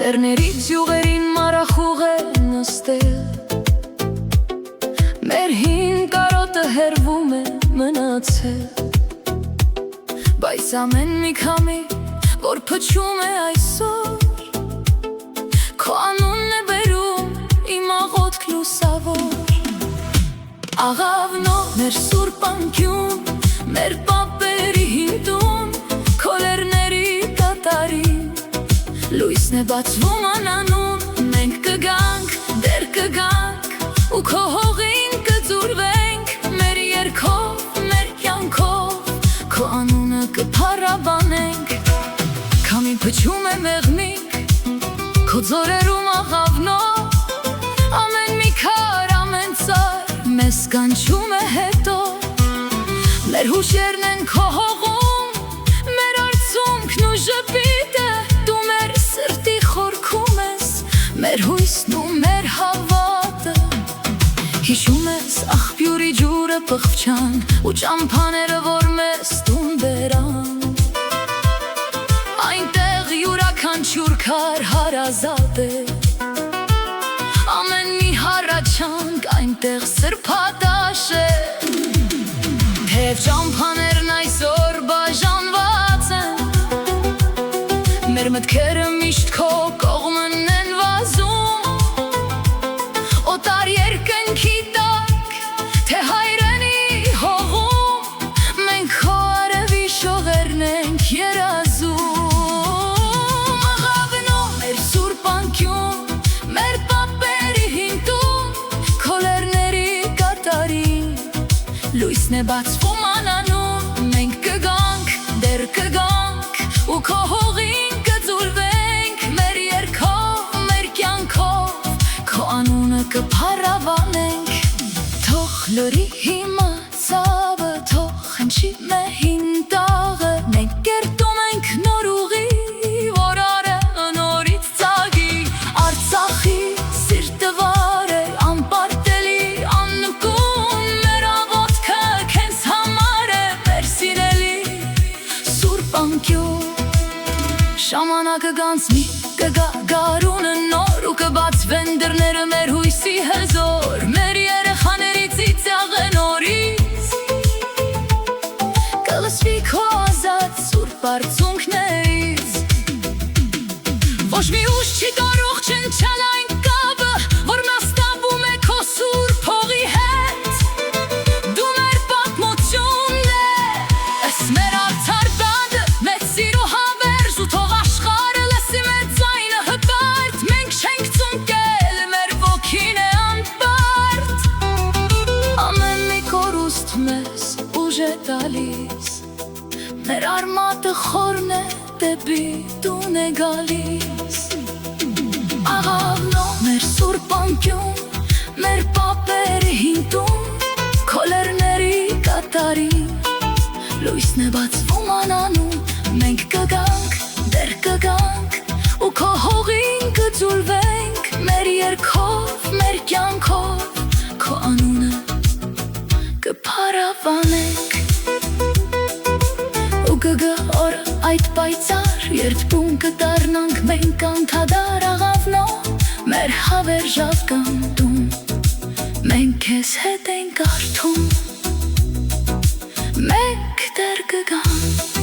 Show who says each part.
Speaker 1: Լեռներից յուղերին մարախուղ է նստել, մեր հին կարոտը հեռվում է մնացել, բայց ամեն մի քամի, որ փչում է այսօր, քո անունն է բերում իմ աղոթք լուսավոր։ Աղավնո մեր սուրբ անկյուն, մեր պապերի հին տուն, քո լեռների կատարին լույսն է բացվում անանուն, մենք կգանք, դեր կգանք ու քո հողին կձուլվենք, մեր երգով, մեր կյանքով, քո անունը կփառաբանենք։ Քամի փչում է մեղմիկ, քո ձորերում աղավնո, ամեն մի քար, ամեն ծառ մեզ կանչում է հետո, մեր հուշերն են քո հողում, մեր արցունքն ու ժպիտը, դու մեր սրտի խորքում ես, մեր հույսն ու մեր հավատը։ Հիշում ես աղբյուրի ջուրը պղվչան ու ճամփաները, որ մեզ տուն բերան, այնտեղ յուրաքանչյուր քար հարազատ է, ամեն մի հառաչանք այնտեղ սրբադաշ է, թեև ճամփաներն այսօր բաժանված են, մեր մտքերը միշտ քո կողմն են վազում, օտար երկնքի տակ, թե հայրենի հողում, մենք քո արևի շողերն ենք երազում։ Աղավնո մեր սուրբ անկյուն, մեր պապերի հին տուն, քո լեռների կատարին լույսն է բացվում անանուն, մենք կգանք, դեր կգանք ու քո հողին կձուլվենք, մեր երգով, մեր կյանքով, քո անունը կփառաբանենք։ Թող լորի հիմա ցավը, թող հնչի մեհին տաղը, մենք կերտում ենք նոր ուղի, որ արը նորից ծագի, Արցախի սիրտը վար է, անպարտելի, աննկուն, մեր աղոթքը քեզ համար է, մեր սիրելի սուրբ անկյուն։ Ժամանակը գանցնի, կգա գարունը նոր ու կբացվեն դռները մեր հույսի հզոր, մեր երեխաների ծիծաղը նորից կլսվի քո ազատ սուրբ արցունքներից, ոչ մի ուժ չի կարող չնչալ այն կապը, որ մասնավում է քո սուրբ հողի հետ, դու մեր պատմությունն ես, մեր արդար բանդը, մեծ սիրո հավերժ, ու թող աշխարհը լսի մեր ձայնը հպարտ, մենք չենք ծնկել, մեր ոգին է անպարտ, ամեն մի կորուստ մեզ ուժ է տալիս, մեր արմատը խորն է դեպի տուն է գալիս։ Աղավնո մեր սուրբ անկյուն, մեր պապերի հին տուն, քո լեռների կատարին լույսն է բացվում անանուն, մենք կգանք, դեր կգանք ու քո հողին կձուլվենք, մեր երգով, մեր կյանքով, քո անունը կփառաբանենք։ Ու կգա օրը այդ պայծառ, երբ տուն կդառնանք մենք անդադար, Աղավնո մեր հավերժավ կանտում, մենք քեզ հետ ենք արթուն, մենք դեր կգանք։